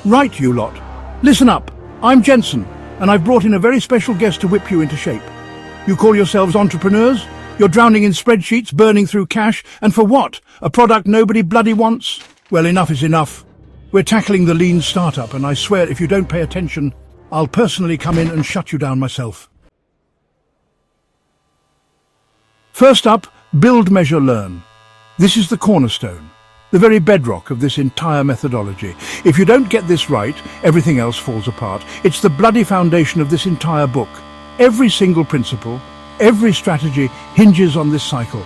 Right, you lot. Listen up. I'm Jensen, and I've brought in a very special guest to whip you into shape. You call yourselves entrepreneurs? You're drowning in spreadsheets, burning through cash, and for what? A product nobody bloody wants? Well, enough is enough. We're tackling the lean startup, and I swear if you don't pay attention, I'll personally come in and shut you down myself. First up, build, measure, learn. This is the cornerstone, the very bedrock of this entire methodology. If you don't get this right, everything else falls apart. It's the bloody foundation of this entire book. Every single principle, every strategy hinges on this cycle.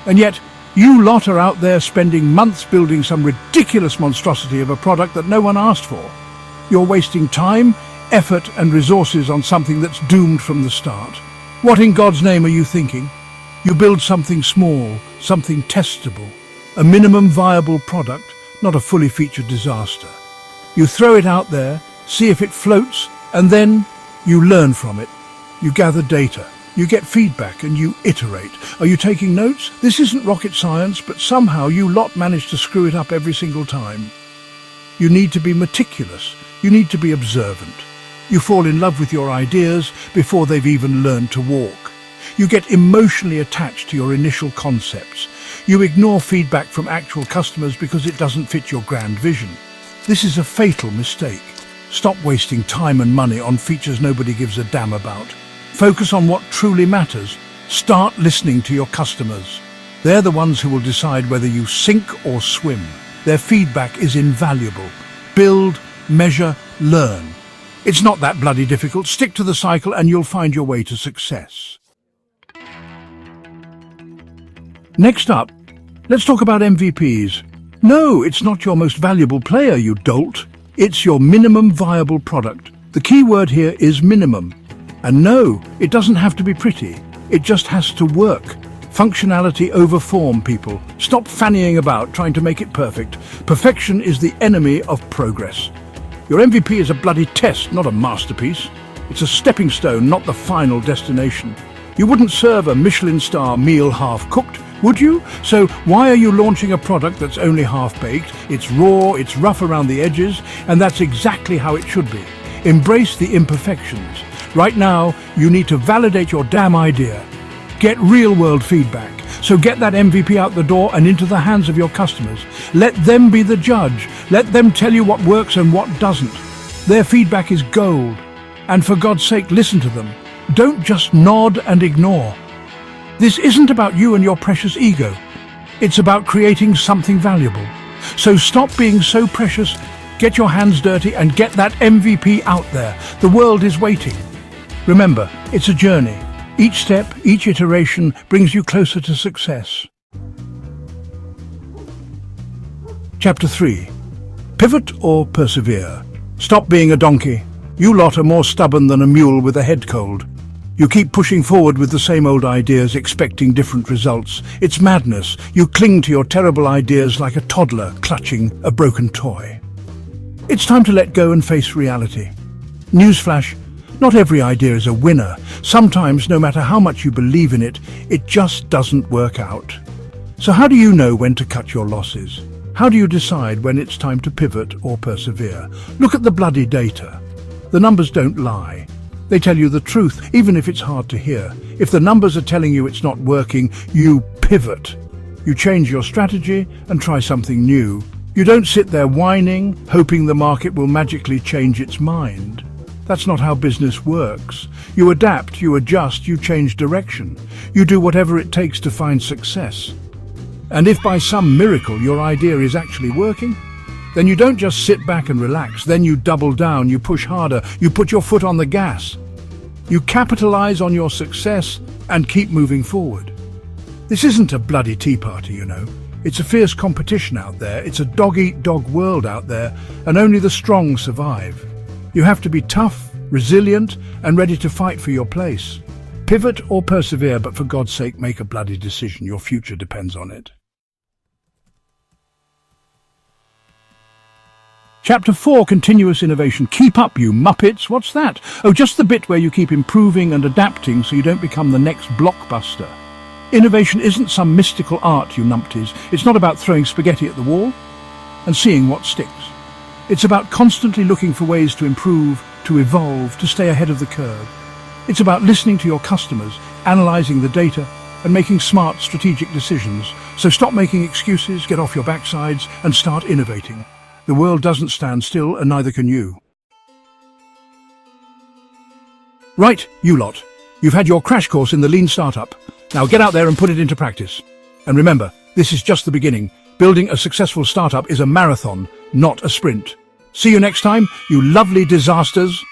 And yet, you lot are out there spending months building some ridiculous monstrosity of a product that no one asked for. You're wasting time, effort and resources on something that's doomed from the start. What in God's name are you thinking? You build something small, something testable, a minimum viable product, not a fully featured disaster. You throw it out there, see if it floats, and then you learn from it. You gather data, you get feedback, and you iterate. Are you taking notes? This isn't rocket science, but somehow you lot manage to screw it up every single time. You need to be meticulous. You need to be observant. You fall in love with your ideas before they've even learned to walk. You get emotionally attached to your initial concepts. You ignore feedback from actual customers because it doesn't fit your grand vision. This is a fatal mistake. Stop wasting time and money on features nobody gives a damn about. Focus on what truly matters. Start listening to your customers. They're the ones who will decide whether you sink or swim. Their feedback is invaluable. Build, measure, learn. It's not that bloody difficult. Stick to the cycle and you'll find your way to success. Next up, let's talk about MVPs. No, it's not your most valuable player, you dolt. It's your minimum viable product. The key word here is minimum. And no, it doesn't have to be pretty. It just has to work. Functionality over form, people. Stop fannying about trying to make it perfect. Perfection is the enemy of progress. Your MVP is a bloody test, not a masterpiece. It's a stepping stone, not the final destination. You wouldn't serve a Michelin star meal half-cooked, would you? So why are you launching a product that's only half-baked? It's raw, it's rough around the edges, and that's exactly how it should be. Embrace the imperfections. Right now, you need to validate your damn idea. Get real-world feedback. So get that MVP out the door and into the hands of your customers. Let them be the judge. Let them tell you what works and what doesn't. Their feedback is gold. And for God's sake, listen to them. Don't just nod and ignore. This isn't about you and your precious ego. It's about creating something valuable. So stop being so precious, get your hands dirty and get that MVP out there. The world is waiting. Remember, it's a journey. Each step, each iteration brings you closer to success. Chapter 3. Pivot or persevere? Stop being a donkey. You lot are more stubborn than a mule with a head cold. You keep pushing forward with the same old ideas, expecting different results. It's madness. You cling to your terrible ideas like a toddler clutching a broken toy. It's time to let go and face reality. Newsflash, not every idea is a winner. Sometimes, no matter how much you believe in it, it just doesn't work out. So how do you know when to cut your losses? How do you decide when it's time to pivot or persevere? Look at the bloody data. The numbers don't lie. They tell you the truth, even if it's hard to hear. If the numbers are telling you it's not working, you pivot. You change your strategy and try something new. You don't sit there whining, hoping the market will magically change its mind. That's not how business works. You adapt, you adjust, you change direction. You do whatever it takes to find success. And if by some miracle your idea is actually working, then you don't just sit back and relax. Then you double down, you push harder, you put your foot on the gas. You capitalize on your success and keep moving forward. This isn't a bloody tea party, you know. It's a fierce competition out there. It's a dog-eat-dog world out there, and only the strong survive. You have to be tough, resilient, and ready to fight for your place. Pivot or persevere, but for God's sake, make a bloody decision. Your future depends on it. Chapter 4, Continuous Innovation. Keep up, you muppets. What's that? Oh, just the bit where you keep improving and adapting so you don't become the next blockbuster. Innovation isn't some mystical art, you numpties. It's not about throwing spaghetti at the wall and seeing what sticks. It's about constantly looking for ways to improve, to evolve, to stay ahead of the curve. It's about listening to your customers, analyzing the data, and making smart, strategic decisions. So stop making excuses, get off your backsides, and start innovating. The world doesn't stand still, and neither can you. Right, you lot. You've had your crash course in the Lean Startup. Now get out there and put it into practice. And remember, this is just the beginning. Building a successful startup is a marathon, not a sprint. See you next time, you lovely disasters.